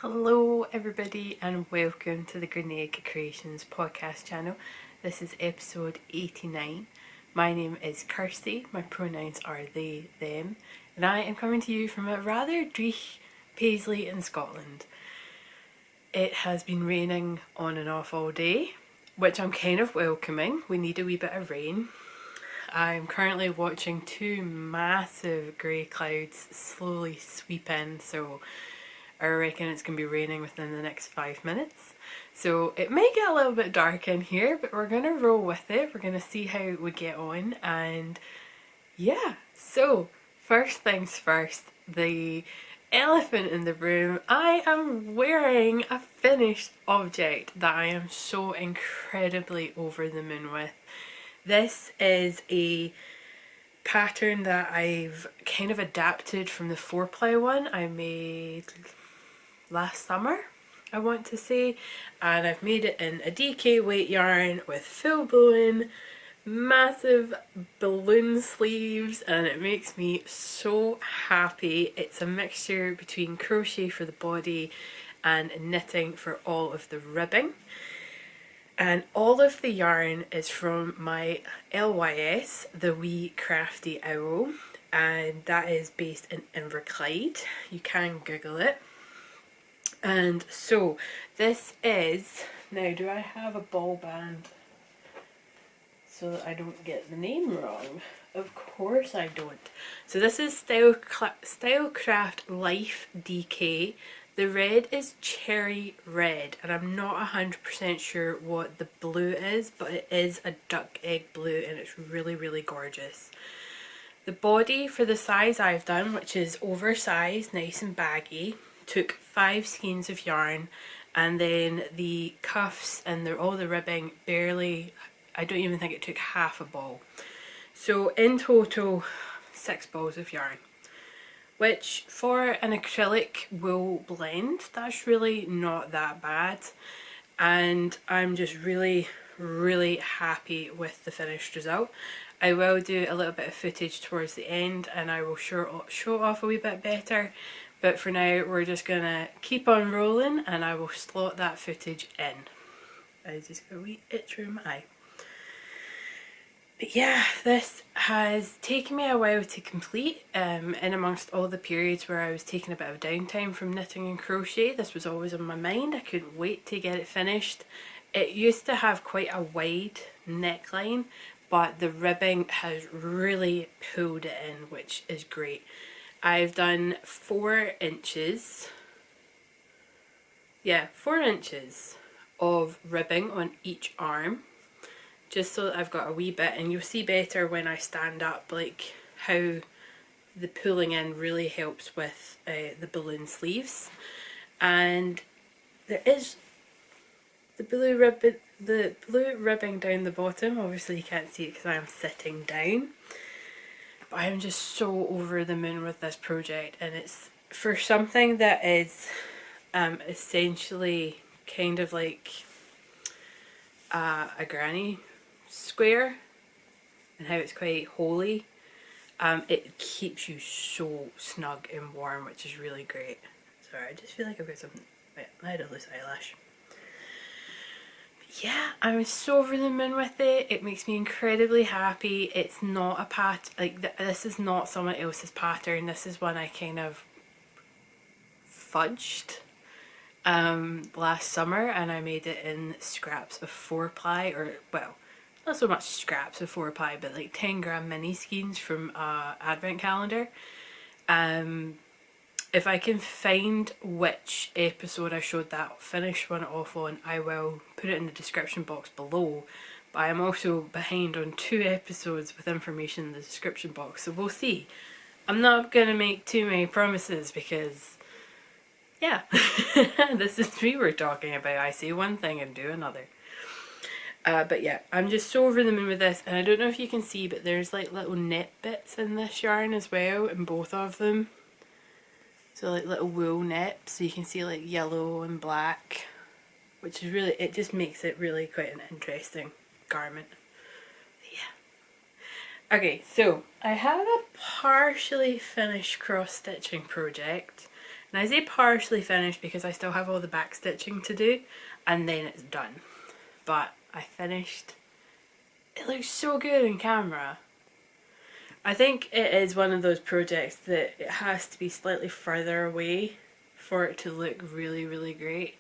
Hello everybody and welcome to the GrianaigCreations podcast channel. This is episode 89. My name is Kirsty, my pronouns are they, them, and I am coming to you from a rather dreich Paisley in Scotland. It has been raining on and off all day, which I'm kind of welcoming. We need a wee bit of rain. I'm currently watching two massive grey clouds slowly sweep in, so I reckon it's going to be raining within the next 5 minutes. So it may get a little bit dark in here, but we're going to roll with it. We're going to see how we get on. And yeah, so first things first, the elephant in the room. I am wearing a finished object that I am so incredibly over the moon with. This is a pattern that I've kind of adapted from the 4-ply one I made last summer, I want to say, and I've made it in a DK weight yarn with full blown massive balloon sleeves, and it makes me so happy. It's a mixture between crochet for the body and knitting for all of the ribbing, and all of the yarn is from my LYS, the Wee Crafty Owl, and that is based in Inverclyde. You can Google it. And so this is, now do I have a ball band so that I don't get the name wrong? Of course I don't. So this is Stylecraft Life DK. The red is cherry red, and I'm not 100% sure what the blue is, but it is a duck egg blue and it's really, really gorgeous. The body for the size I've done, which is oversized, nice and baggy, took 5 skeins of yarn, and then the cuffs and all the ribbing barely, I don't even think it took half a ball. So in total 6 balls of yarn, which for an acrylic wool blend, that's really not that bad, and I'm just really happy with the finished result. I will do a little bit of footage towards the end and I will show off a wee bit better, but for now we're just gonna keep on rolling and I will slot that footage in. I just got a wee itch through my eye. But yeah, this has taken me a while to complete. In amongst all the periods where I was taking a bit of downtime from knitting and crochet, this was always on my mind. I couldn't wait to get it finished. It used to have quite a wide neckline, but the ribbing has really pulled it in, which is great. I've done 4 inches, 4 inches of ribbing on each arm, just so that I've got a wee bit, and you'll see better when I stand up like how the pulling in really helps with the balloon sleeves. And there is the blue ribbing down the bottom. Obviously you can't see it because I am sitting down, but I am just so over the moon with this project, and it's for something that is essentially kind of like a granny square, and how it's quite holey. It keeps you so snug and warm, which is really great. Sorry, I just feel like I've got something. Wait, I had a loose eyelash. Yeah, I'm so over the moon with it. It makes me incredibly happy. It's not a this is not someone else's pattern. This is one I kind of fudged last summer, and I made it in scraps of 4-ply, or well, not so much scraps of 4-ply, but like 10-gram mini skeins from advent calendar. If I can find which episode I showed that finished one off on, I will put it in the description box below. But I am also behind on 2 episodes with information in the description box, so we'll see. I'm not going to make too many promises because, yeah, this is me we're talking about. I say one thing and do another. But yeah, I'm just so over the moon with this, and I don't know if you can see, but there's like little knit bits in this yarn as well, in both of them. So like little wool nips, so you can see like yellow and black, which is really, it just makes it really quite an interesting garment. Yeah. Okay, so I have a partially finished cross stitching project, And I say partially finished because I still have all the back stitching to do and then it's done. But I finished. It looks so good in camera. I think it is one of those projects that it has to be slightly further away for it to look really, really great.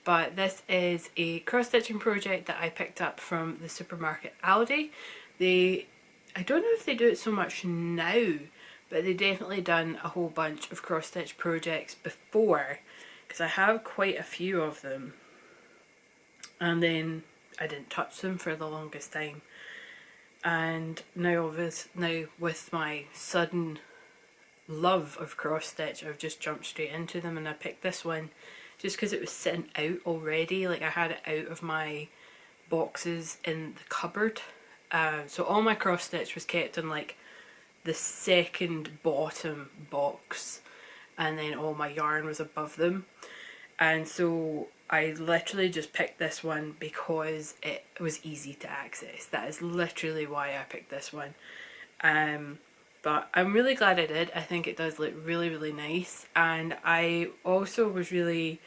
But this is a cross-stitching project that I picked up from the supermarket Aldi. I don't know if they do it so much now, but they've definitely done a whole bunch of cross-stitch projects before, because I have quite a few of them. And then I didn't touch them for the longest time. And now with my sudden love of cross stitch, I've just jumped straight into them, and I picked this one just because it was sitting out already. Like, I had it out of my boxes in the cupboard. So all my cross stitch was kept in like the second bottom box, and then all my yarn was above them. And so I literally just picked this one because it was easy to access. That is literally why I picked this one. But I'm really glad I did. I think it does look really, really nice. And I also was really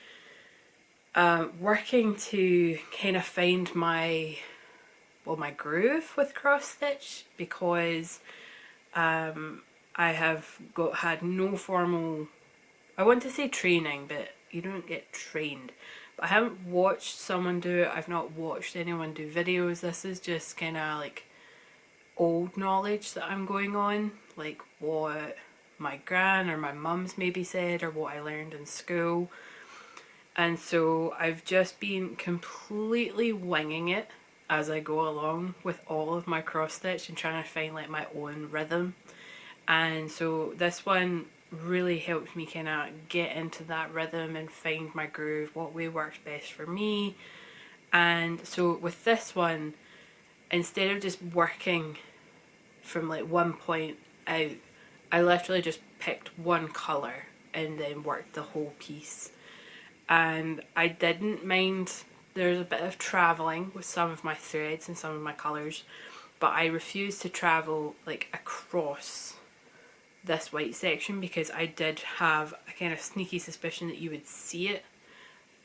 working to kind of find my groove with cross stitch, because I have had no formal, I want to say training, but you don't get trained. But I haven't watched someone do it. I've not watched anyone do videos. This is just kind of like old knowledge that I'm going on, like what my gran or my mum's maybe said, or what I learned in school. And so I've just been completely winging it as I go along with all of my cross stitch and trying to find like my own rhythm. And so this one really helped me kind of get into that rhythm and find my groove, what way works best for me. And so with this one, instead of just working from like one point out, I literally just picked one colour and then worked the whole piece. And I didn't mind, there's a bit of travelling with some of my threads and some of my colours, but I refused to travel like across this white section because I did have a kind of sneaky suspicion that you would see it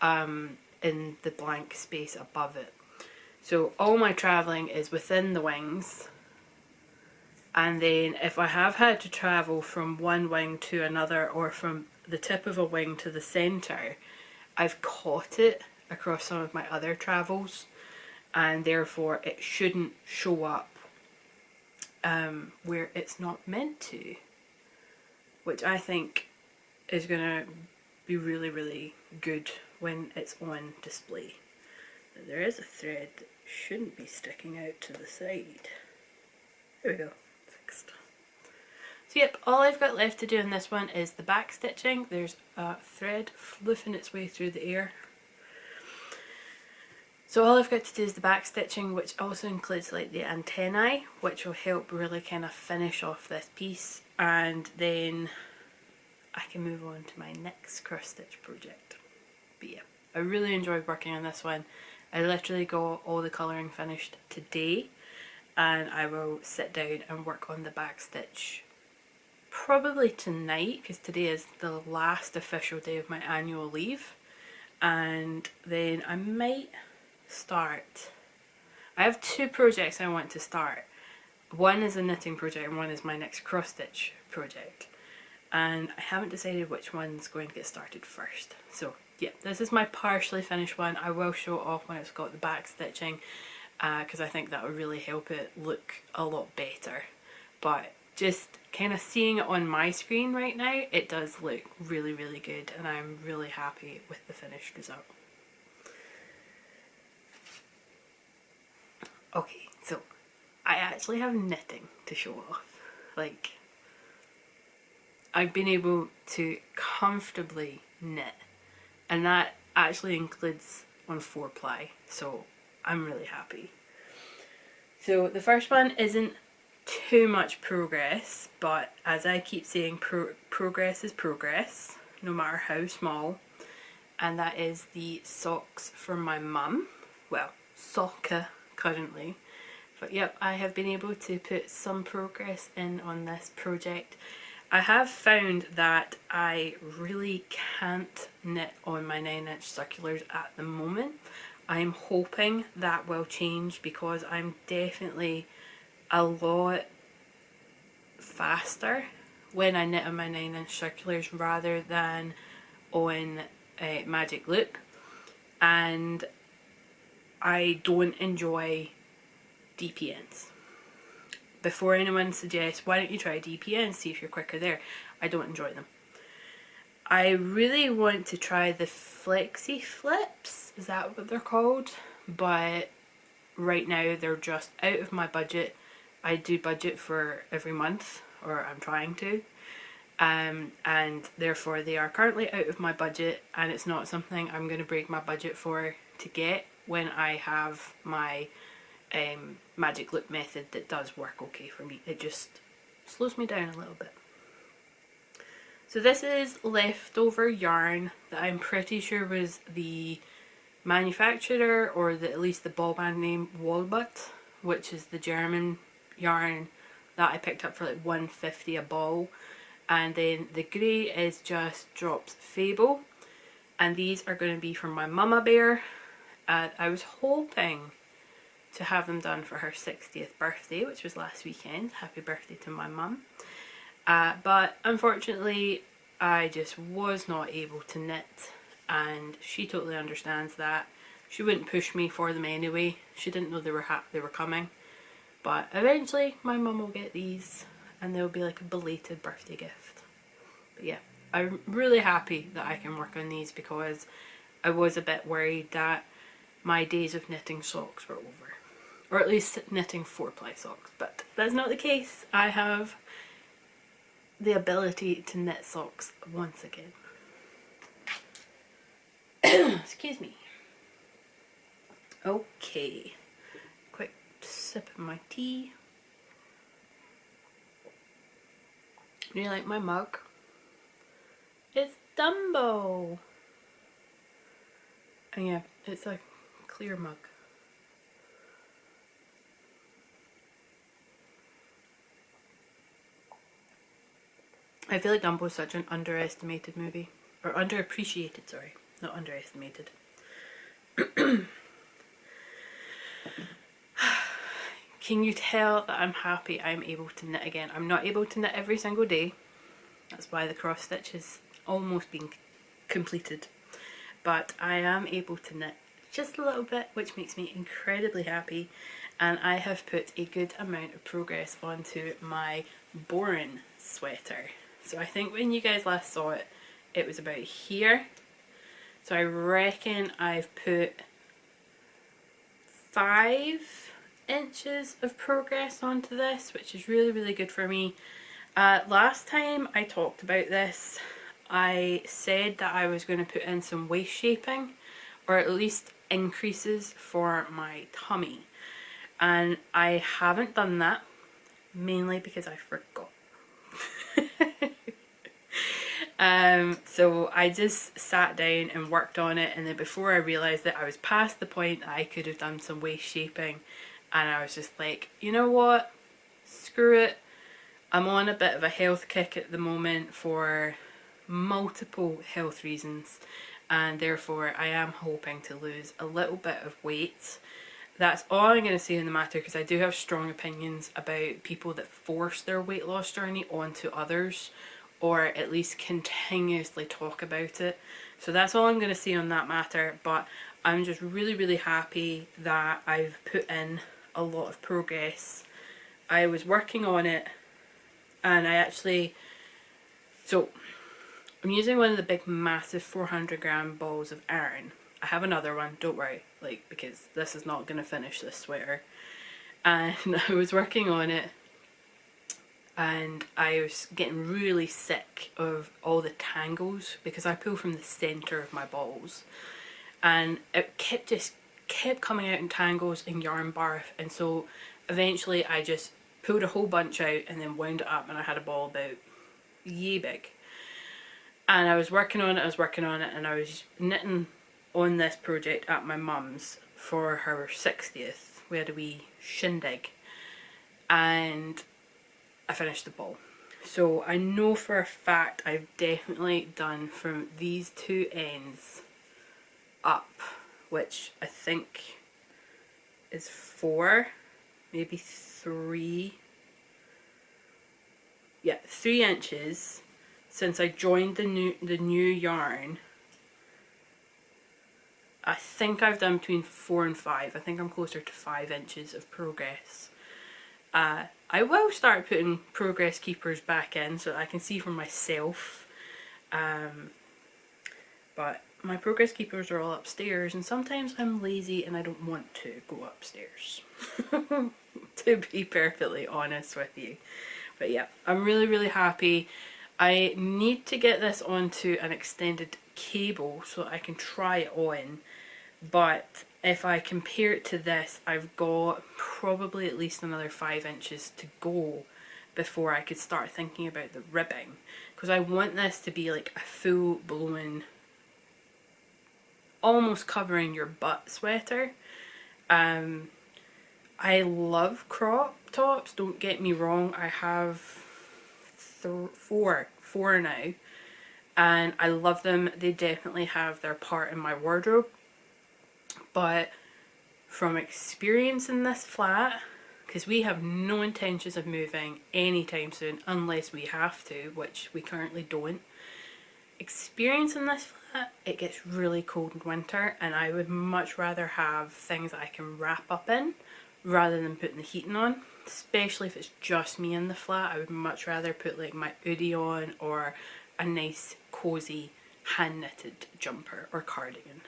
in the blank space above it. So all my travelling is within the wings, and then if I have had to travel from one wing to another, or from the tip of a wing to the centre, I've caught it across some of my other travels, and therefore it shouldn't show up where it's not meant to, which I think is going to be really, really good when it's on display. Now, there is a thread that shouldn't be sticking out to the side. There we go, fixed. So yep, all I've got left to do in this one is the back stitching. There's a thread floofing its way through the air. So all I've got to do is the back stitching, which also includes like the antennae, which will help really kind of finish off this piece, and then I can move on to my next cross stitch project. But yeah, I really enjoyed working on this one. I literally got all the colouring finished today, and I will sit down and work on the back stitch probably tonight, because today is the last official day of my annual leave, and then I might start. I have two projects I want to start. One is a knitting project and one is my next cross stitch project, and I haven't decided which one's going to get started first. So yeah, this is my partially finished one. I will show it off when it's got the back stitching, because I think that would really help it look a lot better. But just kind of seeing it on my screen right now, it does look really, really good, and I'm really happy with the finished result. Okay, so I actually have knitting to show off. Like, I've been able to comfortably knit, and that actually includes on 4-ply, so I'm really happy. So the first one isn't too much progress, but as I keep saying, progress is progress, no matter how small, and that is the socks from my mum. Well, socka currently, but yep, I have been able to put some progress in on this project, I have found that I really can't knit on my 9-inch circulars at the moment. I'm hoping that will change because I'm definitely a lot faster when I knit on my 9-inch circulars rather than on Magic Loop, and I don't enjoy DPNs. Before anyone suggests, why don't you try DPNs, see if you're quicker there, I don't enjoy them. I really want to try the Flexi Flips, is that what they're called? But right now they're just out of my budget. I do budget for every month, or I'm trying to, and therefore they are currently out of my budget, and it's not something I'm going to break my budget for to get when I have my Magic Loop method that does work okay for me. It just slows me down a little bit. So this is leftover yarn that I'm pretty sure was the manufacturer, or at least the ball band name, Walbut, which is the German yarn that I picked up for like $1.50 a ball. And then the grey is just Drops Fable, and these are going to be from my Mama Bear. I was hoping to have them done for her 60th birthday, which was last weekend. Happy birthday to my mum. But unfortunately I just was not able to knit, and she totally understands that. She wouldn't push me for them anyway. She didn't know they were coming. But eventually my mum will get these and they'll be like a belated birthday gift. But yeah, I'm really happy that I can work on these because I was a bit worried that my days of knitting socks were over. Or at least knitting 4-ply socks, but that's not the case. I have the ability to knit socks once again. Excuse me. Okay, quick sip of my tea. Do you like my mug? It's Dumbo! And yeah, it's a clear mug. I feel like Dumbo is such an underestimated movie. Or underappreciated, sorry. Not underestimated. Can you tell that I'm happy I'm able to knit again? I'm not able to knit every single day. That's why the cross stitch has almost been completed. But I am able to knit just a little bit, which makes me incredibly happy. And I have put a good amount of progress onto my Boren sweater. So I think when you guys last saw it, it was about here. So I reckon I've put 5 inches of progress onto this, which is really, really good for me. Last time I talked about this, I said that I was going to put in some waist shaping, or at least increases for my tummy. And I haven't done that, mainly because I forgot. So I just sat down and worked on it, and then before I realised that I was past the point that I could have done some waist shaping, and I was just like, you know what, screw it. I'm on a bit of a health kick at the moment for multiple health reasons, and therefore I am hoping to lose a little bit of weight. That's all I'm going to say on the matter, because I do have strong opinions about people that force their weight loss journey onto others, or at least continuously talk about it. So that's all I'm going to say on that matter, but I'm just really, really happy that I've put in a lot of progress. I was working on it, and I actually, so I'm using one of the big massive 400-gram balls of iron. I have another one, don't worry, like, because this is not going to finish this sweater. And I was working on it, and I was getting really sick of all the tangles because I pull from the centre of my balls, and it kept coming out in tangles and yarn barf, and so eventually I just pulled a whole bunch out and then wound it up, and I had a ball about yay big. And I was working on it, and I was knitting on this project at my mum's for her 60th. We had a wee shindig, and I finished the ball. So I know for a fact I've definitely done from these two ends up, which I think is 4, maybe 3. Yeah, 3 inches since I joined the new yarn. I think I've done between 4 and 5. I think I'm closer to 5 inches of progress. I will start putting progress keepers back in so that I can see for myself. But my progress keepers are all upstairs, and sometimes I'm lazy and I don't want to go upstairs. To be perfectly honest with you. But yeah, I'm really happy. I need to get this onto an extended cable so I can try it on. But if I compare it to this, I've got probably at least another 5 inches to go before I could start thinking about the ribbing. Because I want this to be like a full blown, almost covering your butt sweater. I love crop tops, don't get me wrong. I have four now, and I love them. They definitely have their part in my wardrobe. But from experience in this flat, because we have no intentions of moving anytime soon unless we have to, which we currently don't. Experience in this flat, it gets really cold in winter, and I would much rather have things I can wrap up in rather than putting the heating on. Especially if it's just me in the flat, I would much rather put like my hoodie on or a nice cozy hand knitted jumper or cardigan.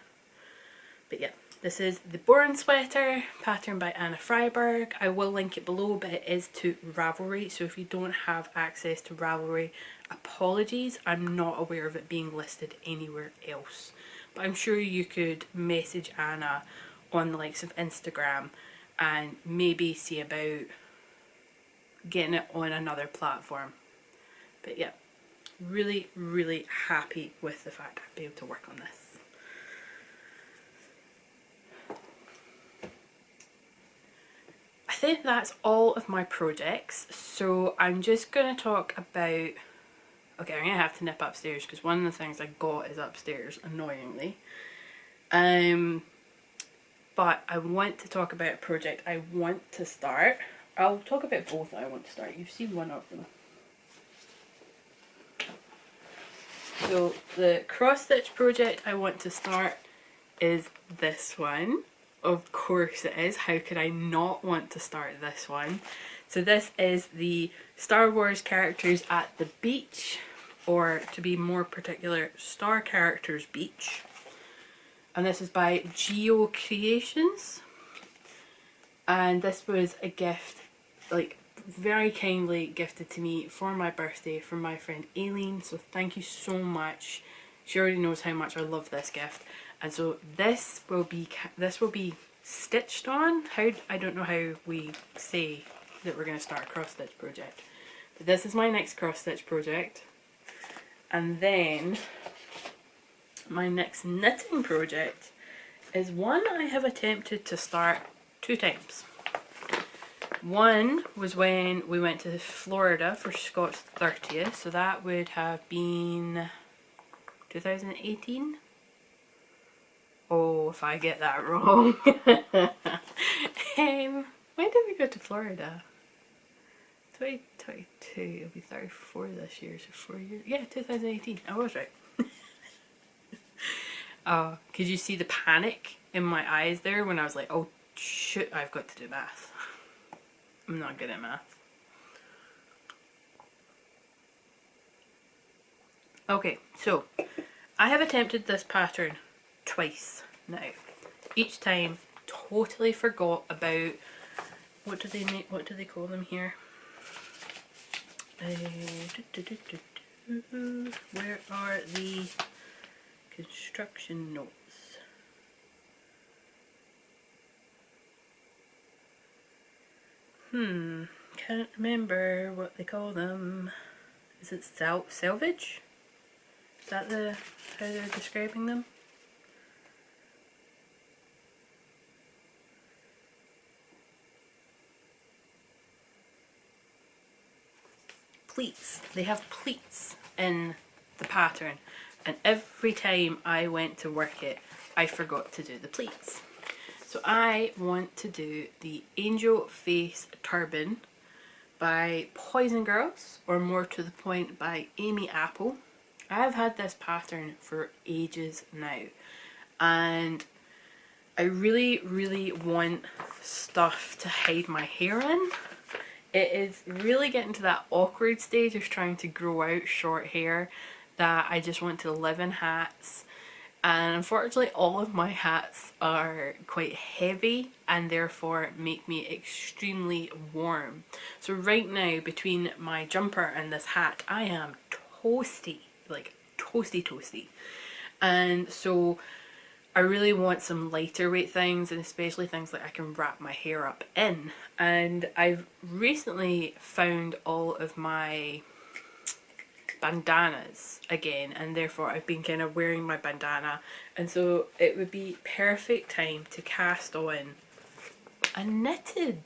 But yeah, this is the Bourne sweater, patterned by Anna Freiberg. I will link it below, but it is to Ravelry, so if you don't have access to Ravelry, apologies. I'm not aware of it being listed anywhere else. But I'm sure you could message Anna on the likes of Instagram and maybe see about getting it on another platform. But yeah, really happy with the fact I've been able to work on this. I think that's all of my projects, so I'm just going to talk about... Okay, I'm going to have to nip upstairs because one of the things I got is upstairs, annoyingly. But I want to talk about a project I want to start. I'll talk about both that I want to start. You've seen one of them. So the cross stitch project I want to start is this one. Of course it is. How could I not want to start this one? So this is the Star Wars characters at the beach, or to be more particular, Star Characters Beach. And this is by GrianaigCreations. And this was a gift, like very kindly gifted to me for my birthday from my friend Aileen. So thank you so much. She already knows how much I love this gift. And so this will be stitched on. I don't know how we say that we're going to start a cross stitch project. But this is my next cross stitch project. And then my next knitting project is one I have attempted to start 2 times. One was when we went to Florida for Scott's 30th, so that would have been 2018. Oh, if I get that wrong. When did we go to Florida? 2022, it'll be 34 this year, so 4 years. Yeah, 2018, I was right. Could you see the panic in my eyes there when I was like, oh shit, I've got to do math. I'm not good at math. Okay, so I have attempted this pattern twice now. Each time totally forgot about, what do they call them here? Where are the construction notes? Can't remember what they call them. Is it selvage? Is that how they're describing them? pleats. They have pleats in the pattern, and every time I went to work it, I forgot to do the pleats. So I want to do the Angel Face Turban by Poison Girls, or more to the point, by Amy Apple. I've had this pattern for ages now, and I really want stuff to hide my hair in. It is really getting to that awkward stage of trying to grow out short hair that I just want to live in hats. And unfortunately all of my hats are quite heavy and therefore make me extremely warm. So right now, between my jumper and this hat, I am toasty, like toasty. And so I really want some lighter weight things, and especially things that I can wrap my hair up in. And I've recently found all of my bandanas again, and therefore I've been kind of wearing my bandana, and so it would be perfect time to cast on a knitted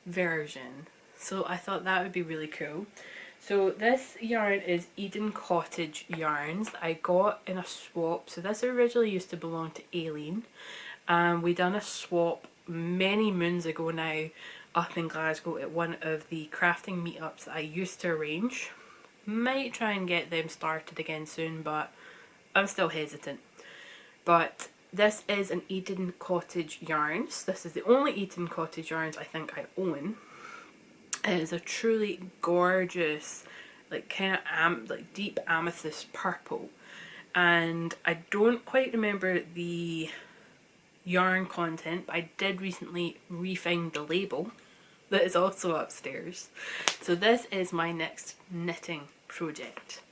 version. So I thought that would be really cool. So this yarn is Eden Cottage yarns I got in a swap. So this originally used to belong to Aileen, and we done a swap many moons ago now up in Glasgow at one of the crafting meetups that I used to arrange. Might try and get them started again soon, but I'm still hesitant. But this is an Eden Cottage yarns. This is the only Eden Cottage yarns I think I own. It is a truly gorgeous, like kind of like deep amethyst purple, and I don't quite remember the yarn content, but I did recently re-find the label that is also upstairs. So this is my next knitting project,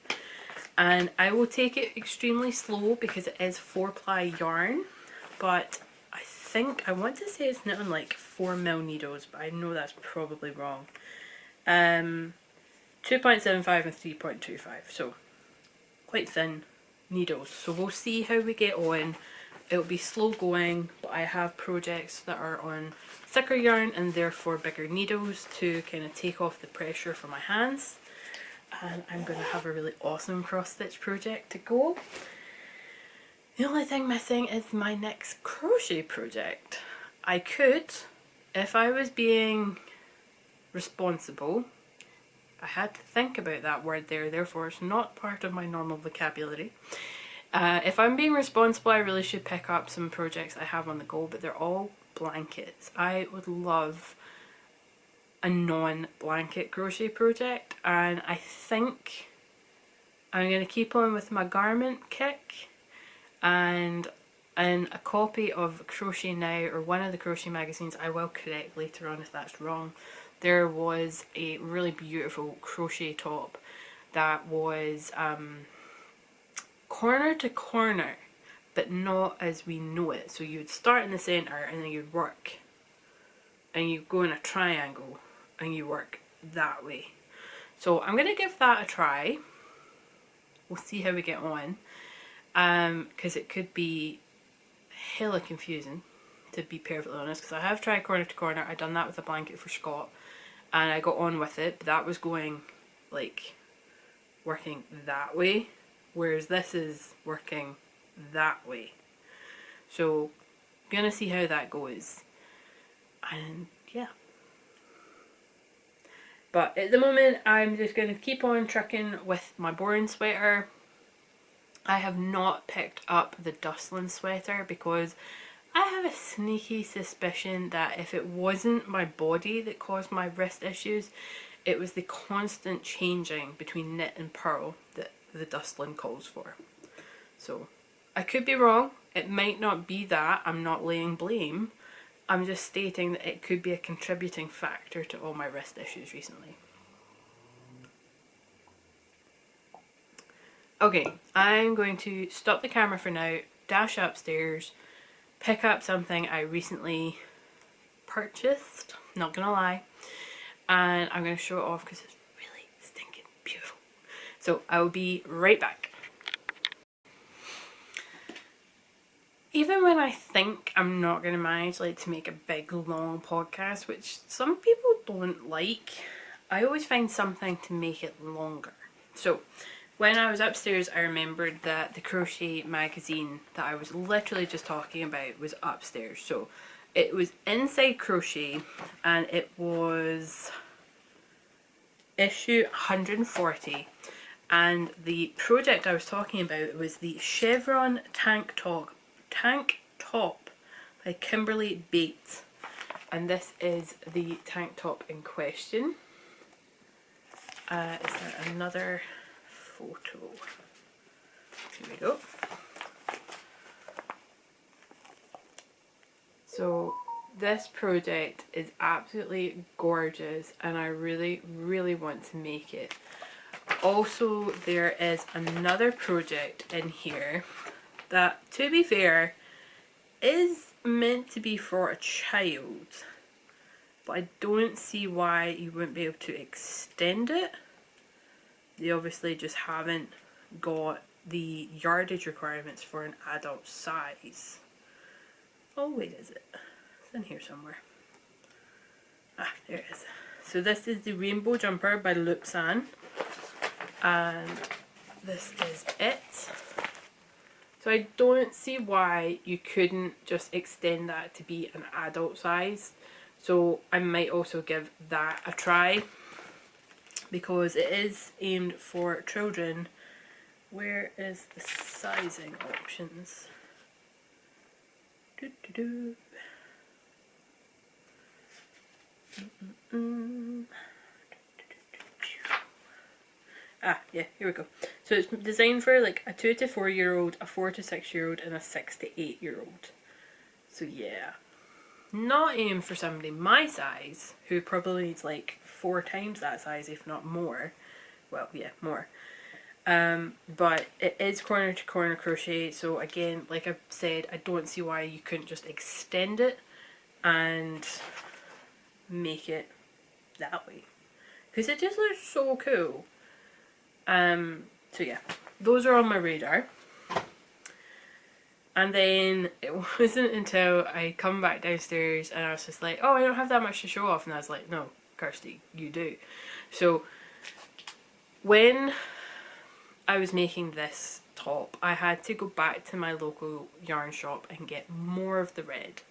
and I will take it extremely slow because it is 4-ply yarn, but I think I want to say it's knit on like 4mm needles, but I know that's probably wrong. 2.75 and 3.25, so quite thin needles. So we'll see how we get on. It'll be slow going, but I have projects that are on thicker yarn and therefore bigger needles to kind of take off the pressure from my hands. And I'm going to have a really awesome cross stitch project to go. The only thing missing is my next crochet project. I could, if I was being responsible, I had to think about that word there, therefore it's not part of my normal vocabulary. If I'm being responsible, I really should pick up some projects I have on the go, but they're all blankets. I would love a non-blanket crochet project, and I think I'm going to keep on with my garment kick, and in a copy of Crochet Now, or one of the crochet magazines, I will correct later on if that's wrong, there was a really beautiful crochet top that was corner to corner, but not as we know it. So you would start in the centre and then you'd work, and you go in a triangle and you work that way. So I'm going to give that a try. We'll see how we get on, because it could be hella confusing, to be perfectly honest, because I have tried corner to corner. I done that with a blanket for Scott and I got on with it, but that was going like working that way, whereas this is working that way. So gonna see how that goes, and yeah. But at the moment I'm just going to keep on trucking with my boring sweater. I have not picked up the dustling sweater because I have a sneaky suspicion that if it wasn't my body that caused my wrist issues, it was the constant changing between knit and purl that the dustling calls for. So I could be wrong. It might not be that. I'm not laying blame. I'm just stating that it could be a contributing factor to all my wrist issues recently. Okay, I'm going to stop the camera for now, dash upstairs, pick up something I recently purchased, not gonna lie, and I'm going to show it off because it's really stinking beautiful. So I will be right back. Even when I think I'm not going to manage to make a big long podcast, which some people don't like, I always find something to make it longer. So when I was upstairs, I remembered that the crochet magazine that I was literally just talking about was upstairs. So it was Inside Crochet, and it was issue 140. And the project I was talking about was the Chevron Tank Top by Kimberly Bates. And this is the tank top in question. Is there another photo? Here we go. So this project is absolutely gorgeous, and I really, really want to make it. Also, there is another project in here that, to be fair, is meant to be for a child, but I don't see why you wouldn't be able to extend it. They obviously just haven't got the yardage requirements for an adult size. Oh wait, is it? It's in here somewhere. Ah, there it is. So this is the Rainbow Jumper by Loopsan, and this is it. So I don't see why you couldn't just extend that to be an adult size. So I might also give that a try, because it is aimed for children. Where is the sizing options? Ah, yeah, here we go. So it's designed for like a 2 to 4 year old, a 4 to 6 year old, and a 6 to 8 year old. So yeah, not aimed for somebody my size, who probably needs like 4 times that size, if not more. Well, yeah, more. But it is corner to corner crochet, so again, like I've said, I don't see why you couldn't just extend it and make it that way, because it just looks so cool. So yeah, those are on my radar. And then it wasn't until I come back downstairs and I was just like, oh, I don't have that much to show off, and I was like, no, Kirsty, you do. So when I was making this top, I had to go back to my local yarn shop and get more of the red.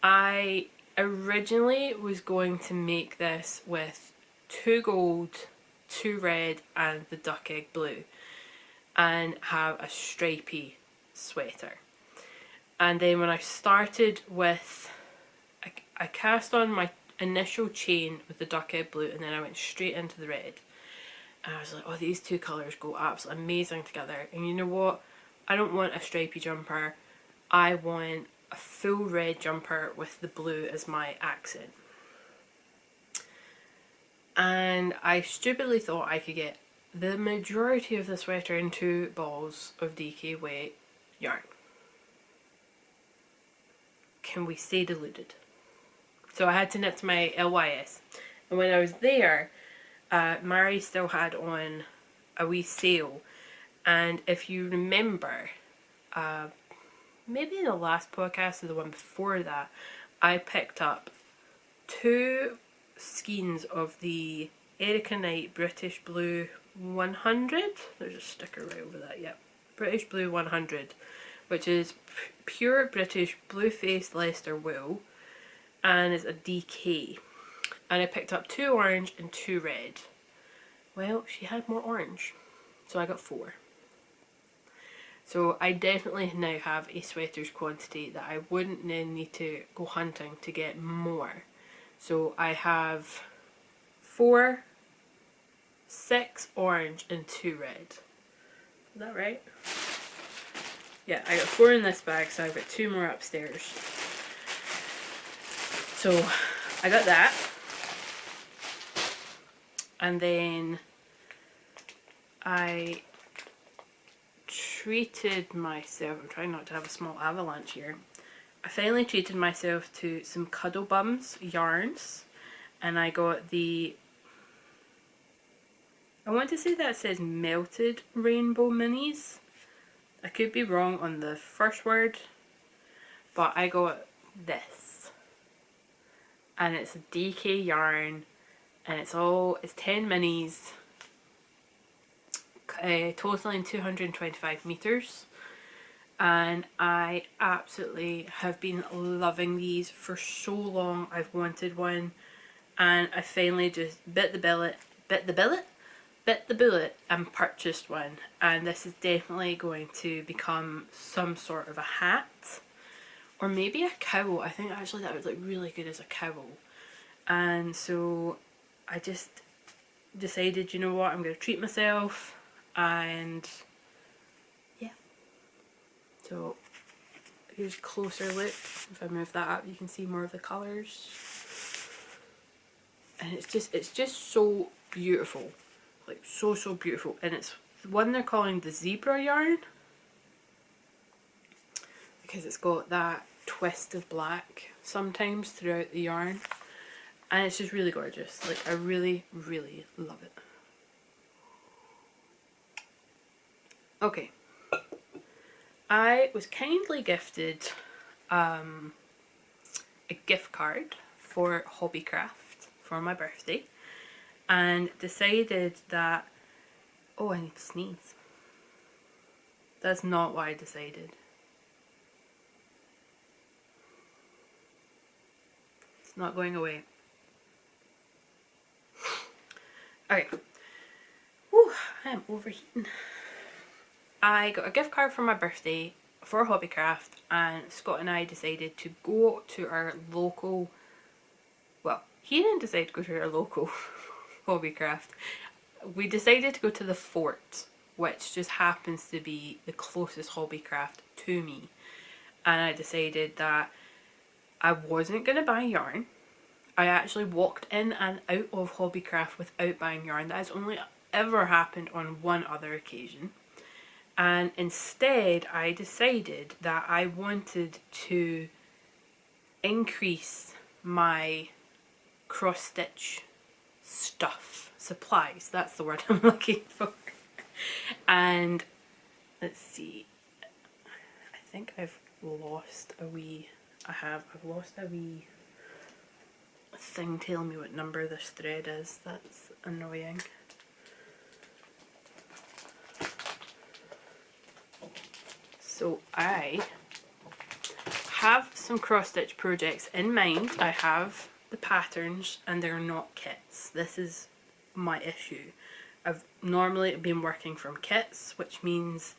I originally was going to make this with 2 gold, 2 red, and the duck egg blue, and have a stripy sweater. And then when I started with, I cast on my initial chain with the duck egg blue, and then I went straight into the red. And I was like, oh, these 2 colours go absolutely amazing together. And you know what? I don't want a stripy jumper. I want a full red jumper with the blue as my accent. And I stupidly thought I could get the majority of the sweater in 2 balls of DK Wet yarn. Can we stay deluded? So I had to knit to my LYS. And when I was there, Mary still had on a wee sale, and if you remember, maybe in the last podcast or the one before that, I picked up 2 skeins of the Erica Knight British Blue 100. There's a sticker right over that, yep. British Blue 100, which is pure British blue-faced Leicester wool, and it's a DK. And I picked up 2 orange and 2 red. Well, she had more orange, so I got 4. So I definitely now have a sweaters quantity that I wouldn't then need to go hunting to get more. So I have 4, 6 orange and 2 red. Is that right? Yeah, I got 4 in this bag, so I've got 2 more upstairs. So I got that. And then I treated myself, I'm trying not to have a small avalanche here. I finally treated myself to some Cuddle Bums yarns, and I got the, I want to say that it says Melted Rainbow Minis. I could be wrong on the first word, but I got this. And it's a DK yarn, and it's 10 minis, totaling 225 meters. And I absolutely have been loving these for so long. I've wanted one, and I finally just bit the bullet and purchased one. And this is definitely going to become some sort of a hat, or maybe a cowl. I think actually that would look really good as a cowl. And so I just decided, you know what, I'm going to treat myself, and yeah. So here's a closer look. If I move that up, you can see more of the colours. And it's just so beautiful. Like so beautiful. And it's one they're calling the zebra yarn, because it's got that twist of black sometimes throughout the yarn. And it's just really gorgeous. Like, I really love it. Okay. I was kindly gifted a gift card for Hobbycraft for my birthday, and decided that, oh, I need to sneeze. That's not what I decided. It's not going away. Okay. Whew, I am overheating. I got a gift card for my birthday for Hobbycraft, and Scott and I decided to go to our local, well, he didn't decide to go to our local Hobbycraft. We decided to go to the Fort, which just happens to be the closest Hobbycraft to me. And I decided that I wasn't going to buy yarn. I actually walked in and out of Hobbycraft without buying yarn. That has only ever happened on one other occasion. And instead I decided that I wanted to increase my cross stitch supplies, that's the word I'm looking for. And let's see, I think I've lost a wee, I've lost a wee thing telling me what number this thread is. That's annoying. So I have some cross stitch projects in mind. I have the patterns and they're not kits. This is my issue. I've normally been working from kits, which means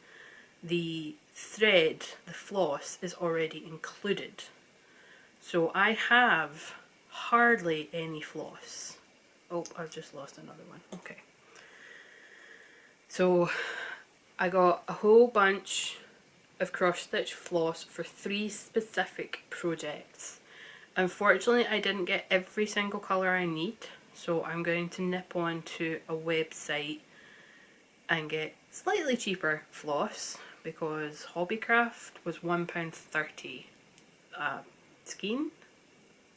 the thread, the floss, is already included. So I have hardly any floss. Oh, I've just lost another one. Okay. So I got a whole bunch of cross stitch floss for 3 specific projects. Unfortunately, I didn't get every single colour I need, so I'm going to nip on to a website and get slightly cheaper floss, because Hobbycraft was £1.30 skein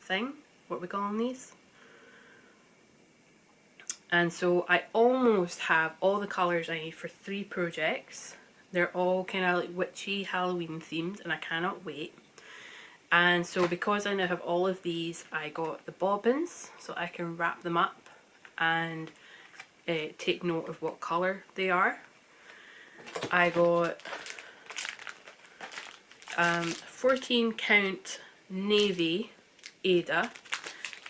thing, what we calling these. And so I almost have all the colours I need for 3 projects. They're all kind of like witchy Halloween themed, and I cannot wait. And so because I now have all of these, I got the bobbins so I can wrap them up and take note of what colour they are. I got 14 count navy Ada,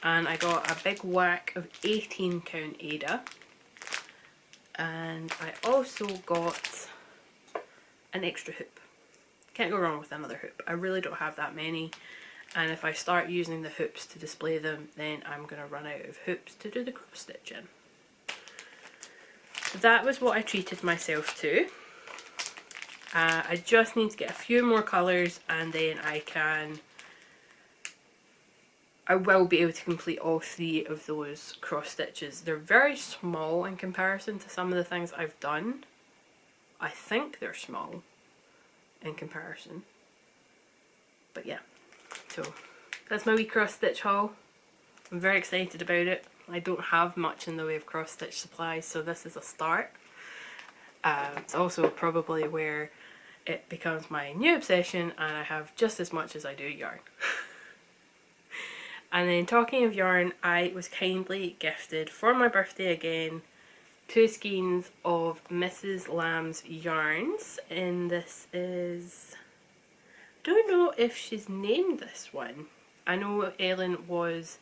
and I got a big whack of 18 count Ada, and I also got an extra hoop. Can't go wrong with another hoop. I really don't have that many, and if I start using the hoops to display them, then I'm going to run out of hoops to do the cross stitch in. So that was what I treated myself to. I just need to get a few more colours, and then I will be able to complete all 3 of those cross stitches. They're very small in comparison to some of the things I've done. I think they're small in comparison. But yeah, so that's my wee cross stitch haul. I'm very excited about it. I don't have much in the way of cross stitch supplies, so this is a start. It's also probably where it becomes my new obsession, and I have just as much as I do yarn. And then talking of yarn, I was kindly gifted for my birthday again 2 skeins of Mrs. Lamb's yarns, and this is, I don't know if she's named this one. I know Ellen was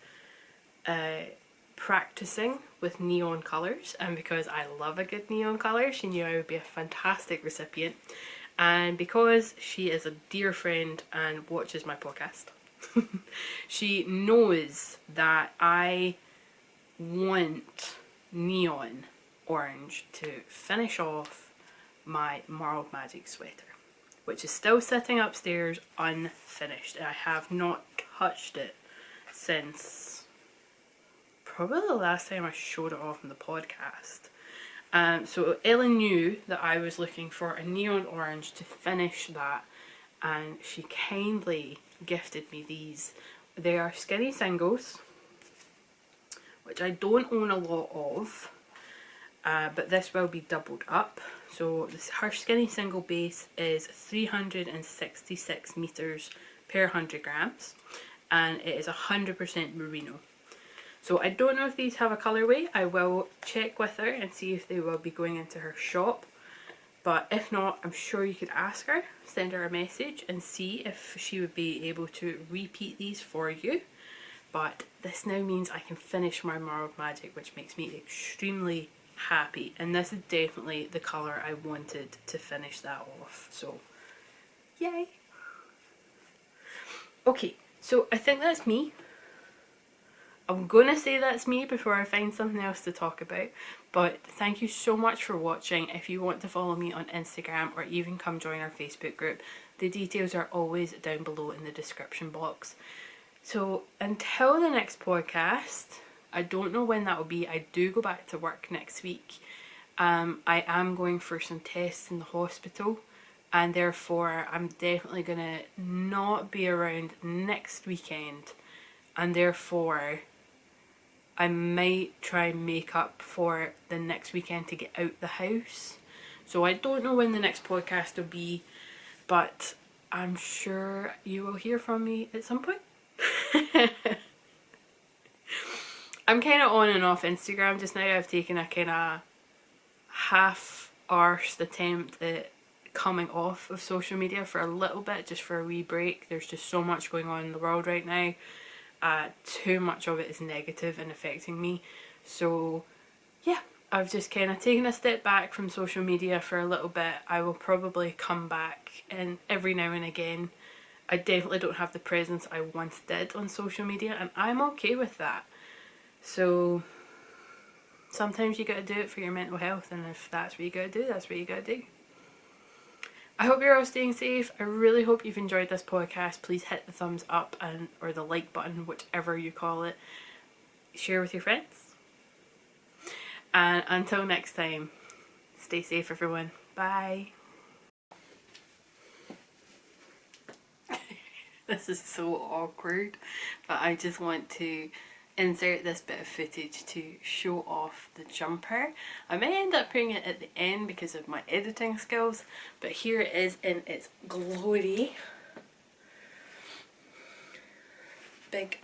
practicing with neon colours, and because I love a good neon colour, she knew I would be a fantastic recipient. And because she is a dear friend and watches my podcast, she knows that I want neon orange to finish off my Marled Magic sweater, which is still sitting upstairs unfinished. I have not touched it since probably the last time I showed it off in the podcast. So Ellen knew that I was looking for a neon orange to finish that, and she kindly gifted me these. They are skinny singles, which I don't own a lot of, but this will be doubled up. So her skinny single base is 366 meters per 100 grams, and it is 100% merino. So I don't know if these have a colourway. I will check with her and see if they will be going into her shop. But if not, I'm sure you could ask her, send her a message and see if she would be able to repeat these for you. But this now means I can finish my Marled Magic, which makes me extremely happy. And this is definitely the colour I wanted to finish that off. So, yay! Okay, so I think that's me. I'm gonna say that's me before I find something else to talk about, but thank you so much for watching. If you want to follow me on Instagram or even come join our Facebook group, the details are always down below in the description box. So until the next podcast, I don't know when that will be. I do go back to work next week. I am going for some tests in the hospital, and therefore I'm definitely gonna not be around next weekend, and therefore I might try and make up for the next weekend to get out the house. So I don't know when the next podcast will be, but I'm sure you will hear from me at some point. I'm kind of on and off Instagram just now. I've taken a kind of half-arsed attempt at coming off of social media for a little bit, just for a wee break. There's just so much going on in the world right now. Too much of it is negative and affecting me. So yeah, I've just kind of taken a step back from social media for a little bit. I will probably come back and every now and again. I definitely don't have the presence I once did on social media, and I'm okay with that. So sometimes you gotta do it for your mental health, and if that's what you gotta do, that's what you gotta do. I hope you're all staying safe. I really hope you've enjoyed this podcast. Please hit the thumbs up or the like button, whichever you call it. Share with your friends. And until next time, stay safe everyone. Bye. This is so awkward, but I just want to insert this bit of footage to show off the jumper. I may end up putting it at the end because of my editing skills, but here it is in its glory. Big,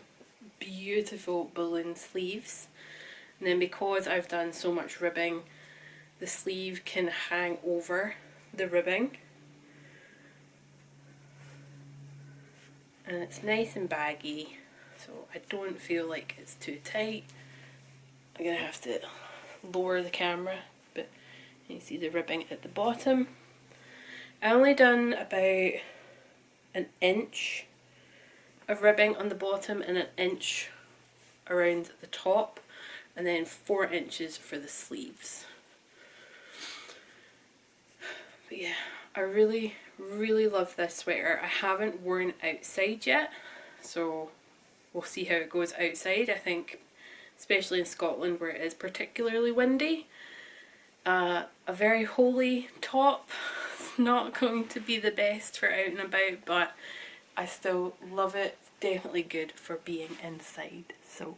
beautiful balloon sleeves. And then because I've done so much ribbing, the sleeve can hang over the ribbing. And it's nice and baggy, so I don't feel like it's too tight. I'm going to have to lower the camera, but you can see the ribbing at the bottom. I only done about an inch of ribbing on the bottom and an inch around the top, and then 4 inches for the sleeves. But yeah, I really love this sweater. I haven't worn outside yet, so we'll see how it goes outside. I think, especially in Scotland where it is particularly windy, a very holey top is not going to be the best for out and about, but I still love it. Definitely good for being inside. So